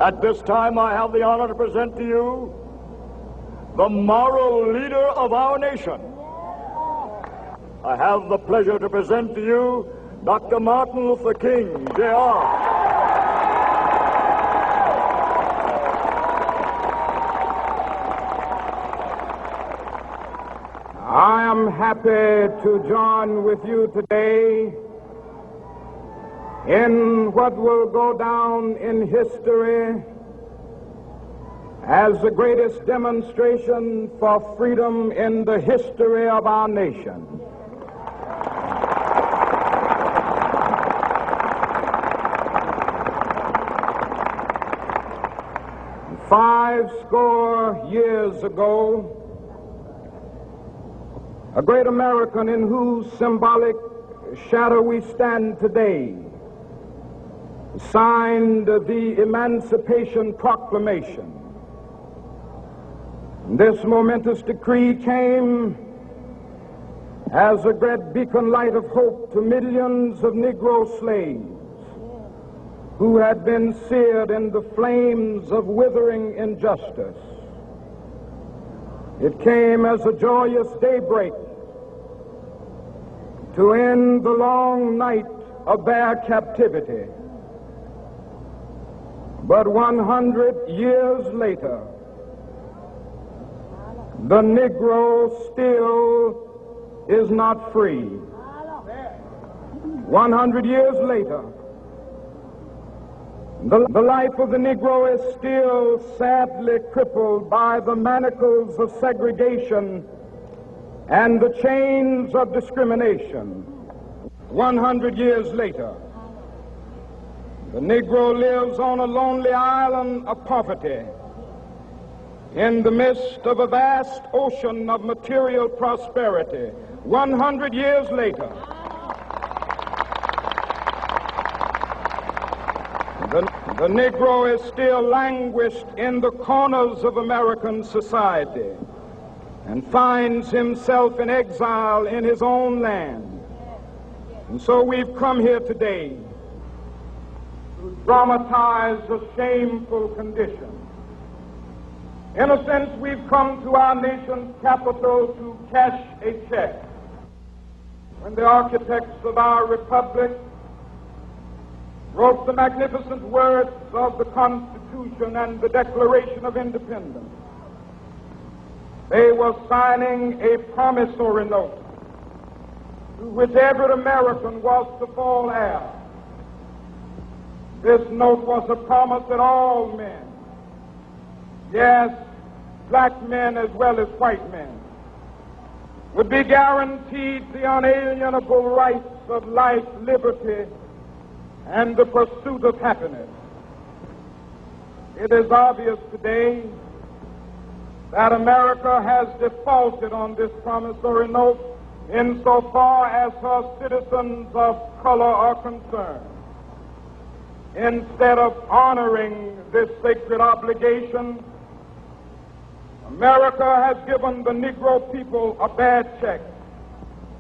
At this time, I have the honor to present to you the moral leader of our nation. I have the pleasure to present to you Dr. Martin Luther King, Jr. I am happy to join with you today in what will go down in history as the greatest demonstration for freedom in the history of our nation. Five score years ago, a great American in whose symbolic shadow we stand today signed the Emancipation Proclamation. This momentous decree came as a great beacon light of hope to millions of Negro slaves who had been seared in the flames of withering injustice. It came as a joyous daybreak to end the long night of their captivity. But 100 years later, the Negro still is not free. 100 years later, the life of the Negro is still sadly crippled by the manacles of segregation and the chains of discrimination. 100 years later, the Negro lives on a lonely island of poverty in the midst of a vast ocean of material prosperity. 100 years later, the Negro is still languished in the corners of American society and finds himself in exile in his own land. And so we've come here today to dramatize a shameful condition. In a sense, we've come to our nation's capital to cash a check. When the architects of our republic wrote the magnificent words of the Constitution and the Declaration of Independence, they were signing a promissory note to which every American was to fall heir. This note was a promise that all men, yes, black men as well as white men, would be guaranteed the unalienable rights of life, liberty, and the pursuit of happiness. It is obvious today that America has defaulted on this promissory note insofar as her citizens of color are concerned. Instead of honoring this sacred obligation, America has given the Negro people a bad check,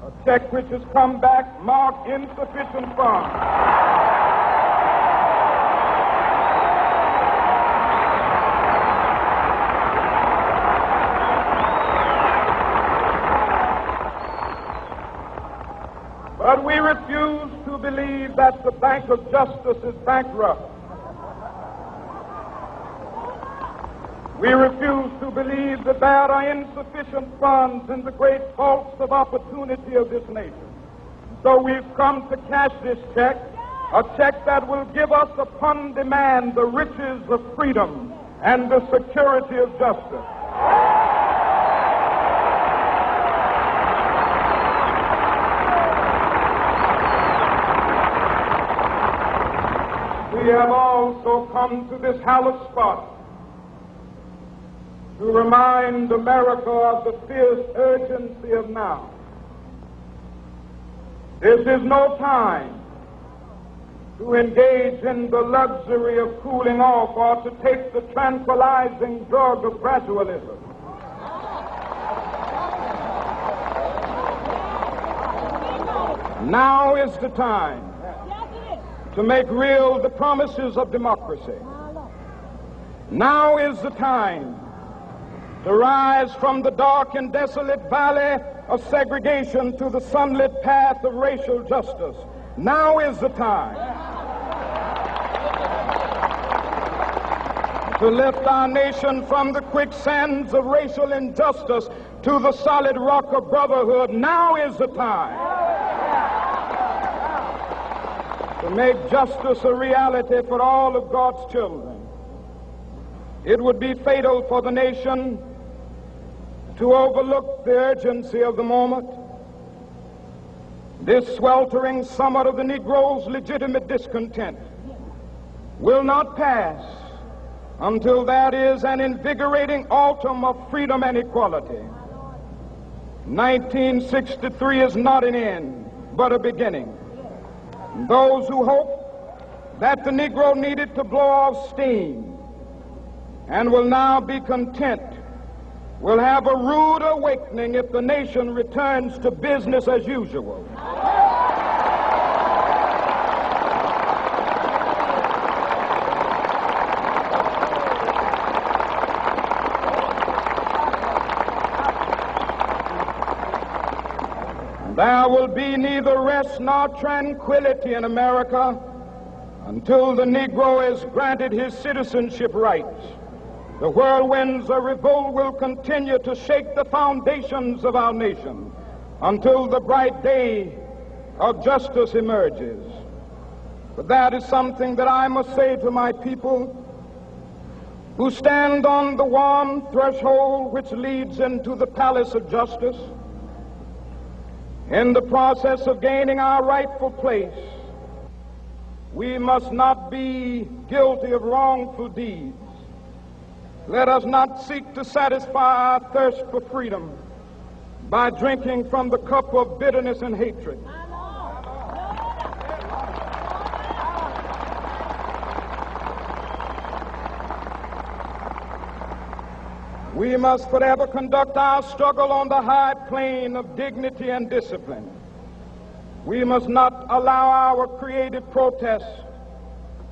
a check which has come back marked insufficient funds. But we refuse to believe that the Bank of Justice is bankrupt. We refuse to believe that there are insufficient funds in the great vaults of opportunity of this nation. So we've come to cash this check, a check that will give us upon demand the riches of freedom and the security of justice. We have also come to this hallowed spot to remind America of the fierce urgency of now. This is no time to engage in the luxury of cooling off or to take the tranquilizing drug of gradualism. Now is the time to make real the promises of democracy. Now is the time to rise from the dark and desolate valley of segregation to the sunlit path of racial justice. Now is the time to lift our nation from the quicksands of racial injustice to the solid rock of brotherhood. Now is the time to make justice a reality for all of God's children. It would be fatal for the nation to overlook the urgency of the moment. This sweltering summit of the Negro's legitimate discontent will not pass until that is an invigorating autumn of freedom and equality. 1963 is not an end, but a beginning. Those who hope that the Negro needed to blow off steam and will now be content will have a rude awakening if the nation returns to business as usual. There will be neither rest nor tranquility in America until the Negro is granted his citizenship rights. The whirlwinds of revolt will continue to shake the foundations of our nation until the bright day of justice emerges. But that is something that I must say to my people who stand on the warm threshold which leads into the palace of justice. In the process of gaining our rightful place, we must not be guilty of wrongful deeds. Let us not seek to satisfy our thirst for freedom by drinking from the cup of bitterness and hatred. We must forever conduct our struggle on the high plane of dignity and discipline. We must not allow our creative protests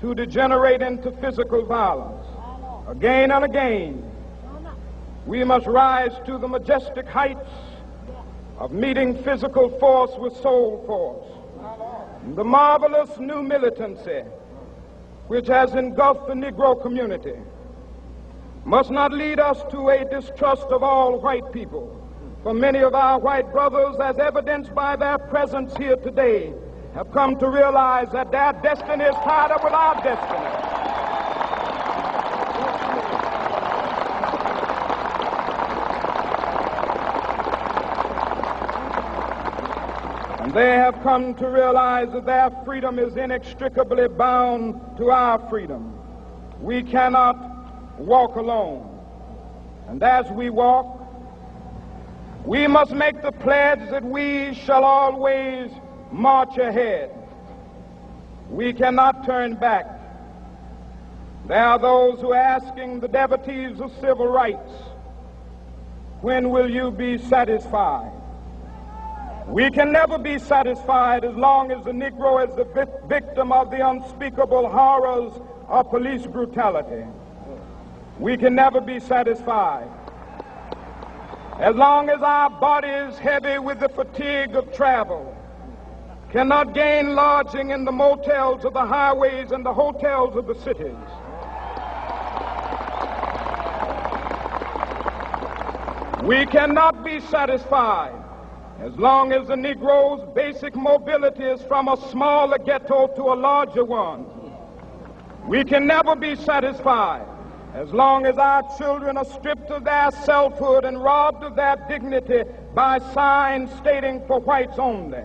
to degenerate into physical violence. Again and again, we must rise to the majestic heights of meeting physical force with soul force. The marvelous new militancy which has engulfed the Negro community must not lead us to a distrust of all white people. For many of our white brothers, as evidenced by their presence here today, have come to realize that their destiny is tied up with our destiny. And they have come to realize that their freedom is inextricably bound to our freedom. We cannot walk alone. And as we walk, we must make the pledge that we shall always march ahead. We cannot turn back. There are those who are asking the devotees of civil rights, when will you be satisfied? We can never be satisfied as long as the Negro is the victim of the unspeakable horrors of police brutality. We can never be satisfied as long as our bodies, heavy with the fatigue of travel, cannot gain lodging in the motels of the highways and the hotels of the cities. We cannot be satisfied as long as the Negro's basic mobility is from a smaller ghetto to a larger one. We can never be satisfied as long as our children are stripped of their selfhood and robbed of their dignity by signs stating for whites only.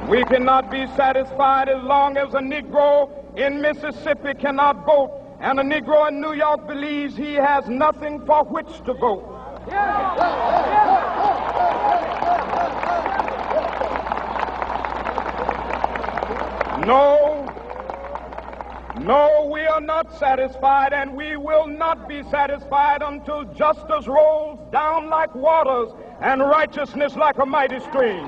We cannot be satisfied as long as a Negro in Mississippi cannot vote and a Negro in New York believes he has nothing for which to vote. No, we are not satisfied, and we will not be satisfied until justice rolls down like waters and righteousness like a mighty stream.